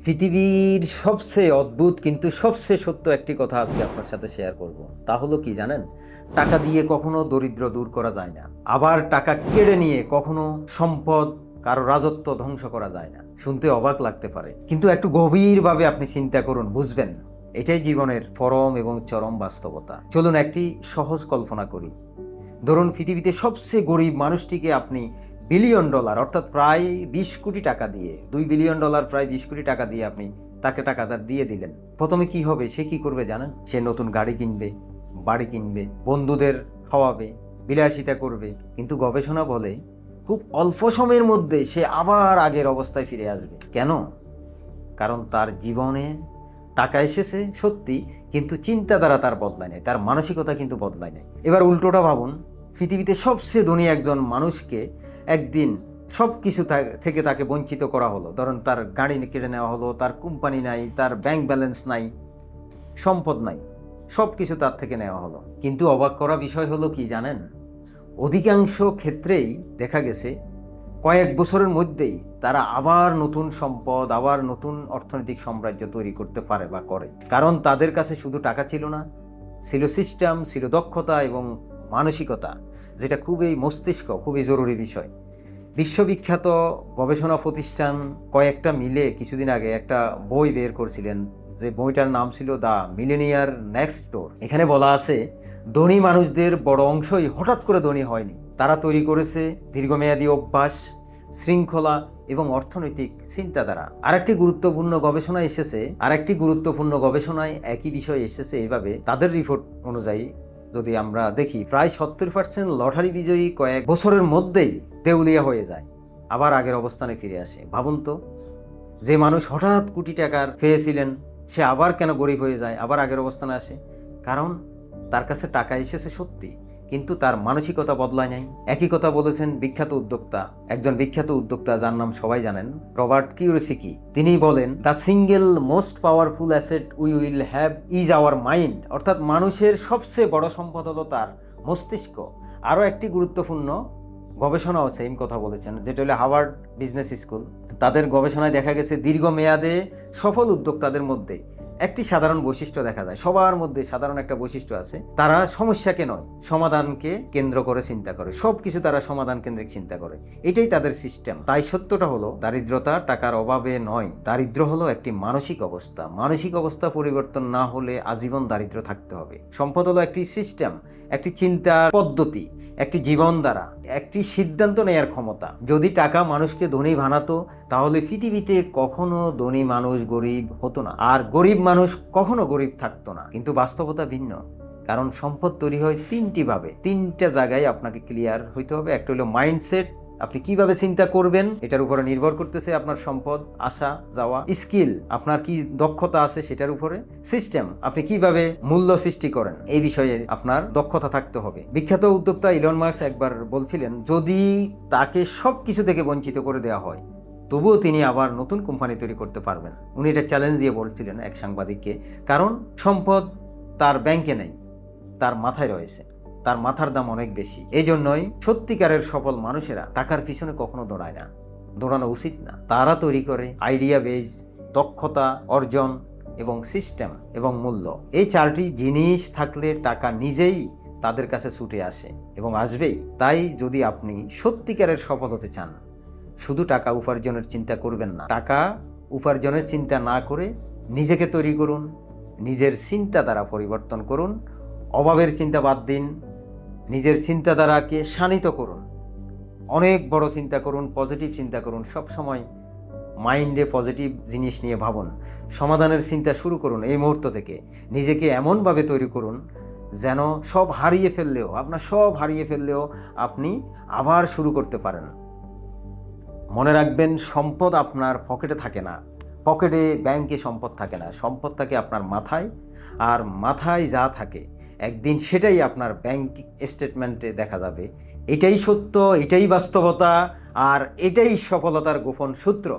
পৃথিবীর সবচেয়ে অদ্ভুত কিন্তু সবচেয়ে সত্য একটি কথা আজকে আপনার সাথে শেয়ার করব। তা হলো কি জানেন, টাকা দিয়ে কখনো দরিদ্র দূর করা যায় না, আবার টাকা কেড়ে নিয়ে কখনো সম্পদ কারো রাজত্ব ধ্বংস করা যায় না। শুনতে অবাক লাগতে পারে, কিন্তু একটু গভীরভাবে আপনি চিন্তা করুন, বুঝবেন এটাই জীবনের পরম এবং চরম বাস্তবতা। চলুন একটি সহজ কল্পনা করি। ধরুন পৃথিবীতে সবচেয়ে গরিব মানুষটিকে আপনি বিলিয়ন ডলার অর্থাৎ প্রায় 20 কোটি টাকা দিয়ে, $2 বিলিয়ন প্রায় 20 কোটি টাকা দিয়ে আপনি তাকে টাকাটা দিয়ে দিলেন। প্রথমে কি হবে, সে কি করবে জানেন? সে নতুন গাড়ি কিনবে, বাড়ি কিনবে, বন্ধুদের খাওয়াবে, বিলাসিতা করবে। কিন্তু গবেষণা বলে খুব অল্প সময়ের মধ্যে সে আবার আগের অবস্থায় ফিরে আসবে। কেন? কারণ তার জীবনে টাকা এসেছে সত্যি, কিন্তু চিন্তাধারা তার বদলায় নাই, তার মানসিকতা কিন্তু বদলায় নাই। এবার উল্টোটা ভাবুন, পৃথিবীতে সবচেয়ে ধনী একজন মানুষকে একদিন সব কিছু থেকে তাকে বঞ্চিত করা হলো। ধরুন তার গাড়ি কেড়ে নেওয়া হলো, তার কোম্পানি নাই, তার ব্যাংক ব্যালেন্স নাই, সম্পদ নাই, সব কিছু তার থেকে নেওয়া হলো। কিন্তু অবাক করা বিষয় হলো কি জানেন, অধিকাংশ ক্ষেত্রেই দেখা গেছে কয়েক বছরের মধ্যেই তারা আবার নতুন সম্পদ, আবার নতুন অর্থনৈতিক সাম্রাজ্য তৈরি করতে পারে বা করে। কারণ তাদের কাছে শুধু টাকা ছিল না, ছিল সিস্টেম, ছিল দক্ষতা এবং মানসিকতা, যেটা মস্তিষ্ক খুবই জরুরি বিষয়। বিশ্ববিখ্যাত গবেষণা প্রতিষ্ঠান কয়েকটা মিলে কিছুদিন আগে একটা বই বের করছিলেন, যে বইটার নাম ছিল দ্য মিলেনিয়ার নেক্সট ডোর। এখানে বলা আছে ধনী মানুষদের বড় অংশই হঠাৎ করে ধনী হয়নি, তারা তৈরি করেছে দীর্ঘমেয়াদী অভ্যাস, শৃঙ্খলা এবং অর্থনৈতিক চিন্তাধারা। আরেকটি গুরুত্বপূর্ণ গবেষণায় একই বিষয় এসেছে এইভাবে। তাদের রিপোর্ট অনুযায়ী যদি আমরা দেখি, প্রায় 70% লটারি বিজয়ী কয়েক বছরের মধ্যেই দেউলিয়া হয়ে যায়, আবার আগের অবস্থানে ফিরে আসে। ভাবুন তো, যে মানুষ হঠাৎ কোটি টাকার পেয়েছিলেন সে আবার কেন গরিব হয়ে যায়, আবার আগের অবস্থানে আসে? কারণ তার কাছে টাকা এসেছে সত্যি, কিন্তু তার মানসিকতা বদলায় নাই। একই কথা বলেছেন একজন বিখ্যাত উদ্যোক্তা, যার নাম সবাই জানেন, রবার্ট কিওসাকি। তিনি বলেন, the single most powerful asset we will have is our mind. অর্থাৎ মানুষের সবচেয়ে বড় সম্পদ হলো তার মস্তিষ্ক। আরও একটি গুরুত্বপূর্ণ গবেষণাও সেম কথা বলেছেন, যেটা হলো হার্ভার্ড বিজনেস স্কুল। তাদের গবেষণায় দেখা গেছে দীর্ঘমেয়াদে সফল উদ্যোক্তাদের মধ্যে একটি সাধারণ বৈশিষ্ট্য দেখা যায়। সবার মধ্যে সাধারণ একটা বৈশিষ্ট্য আছে, তারা সমস্যাকে নয় সমাধানকে কেন্দ্র করে চিন্তা করে। সব কিছু তারা সমাধান কেন্দ্রিক চিন্তা করে, এটাই তাদের সিস্টেম। তাই সত্যটা হলো, দারিদ্রতা টাকার অভাবে নয়, দারিদ্র হলো একটি মানসিক অবস্থা। মানসিক অবস্থা পরিবর্তন না হলে আজীবন দারিদ্র থাকতে হবে। সম্পদ হলো একটি সিস্টেম, একটি চিন্তার পদ্ধতি, একটি জীবনধারা, একটি সিদ্ধান্ত নেয়ার ক্ষমতা। যদি টাকা মানুষকে ধনী বানাতো, তাহলে পৃথিবীতে কখনো ধনী মানুষ গরিব হতো না, আর গরিব মানুষ কখনো গরিব থাকতো না। কিন্তু বাস্তবতা ভিন্ন, কারণ সম্পদ তৈরি হয় তিনটা জায়গায় আপনাকে ক্লিয়ার হইতে হবে। একটা হলো মাইন্ডসেট, আপনি কিভাবে চিন্তা করবেন এটার উপরে নির্ভর করতেছে আপনার সম্পদ আসা যাওয়া। স্কিল, আপনার কি দক্ষতা আছে সেটার উপরে। সিস্টেম, আপনি কিভাবে মূল্য সৃষ্টি করেন এই বিষয়ে আপনার দক্ষতা থাকতে হবে। বিখ্যাত উদ্যোক্তা ইলন মাস্ক একবার বলছিলেন, যদি তাকে সব কিছু থেকে বঞ্চিত করে দেওয়া হয়, তবুও তিনি আবার নতুন কোম্পানি তৈরি করতে পারবেন। উনি এটা চ্যালেঞ্জ দিয়ে বলছিলেন এক সাংবাদিককে। কারণ সম্পদ তার ব্যাংকে নেই, তার মাথায় রয়েছে, তার মাথার দাম অনেক বেশি। এই জন্যই সত্যিকারের সফল মানুষেরা টাকার পিছনে কখনো দৌড়ায় না, দৌড়ানো উচিত না। তারা তৈরি করে আইডিয়া বেজ, দক্ষতা অর্জন এবং সিস্টেম এবং মূল্য। এই চারটি জিনিস থাকলে টাকা নিজেই তাদের কাছে ছুটে আসে এবং আসবেই। তাই যদি আপনি সত্যিকারের সফল হতে চান, শুধু টাকা উপার্জনের চিন্তা করবেন না, টাকা উপার্জনের চিন্তা না করে নিজেকে তৈরি করুন, নিজের চিন্তাধারা পরিবর্তন করুন, অভাবের চিন্তা বাদ দিন, নিজের চিন্তাধারাকে শানিত করুন, অনেক বড় চিন্তা করুন, পজিটিভ চিন্তা করুন। সব সময় মাইন্ডে পজিটিভ জিনিস নিয়ে ভাবুন, সমাধানের চিন্তা শুরু করুন। এই মুহূর্ত থেকে নিজেকে এমনভাবে তৈরি করুন যেন সব হারিয়ে ফেললেও আপনি আবার শুরু করতে পারেন। মনে রাখবেন, সম্পদ আপনার পকেটে থাকে না, ব্যাংকে সম্পদ থাকে না, সম্পদ থাকে আপনার মাথায়। আর মাথায় যা থাকে একদিন সেটাই আপনার ব্যাংক স্টেটমেন্টে দেখা যাবে। এটাই সত্য, এটাই বাস্তবতা, আর এটাই সফলতার গোপন সূত্র।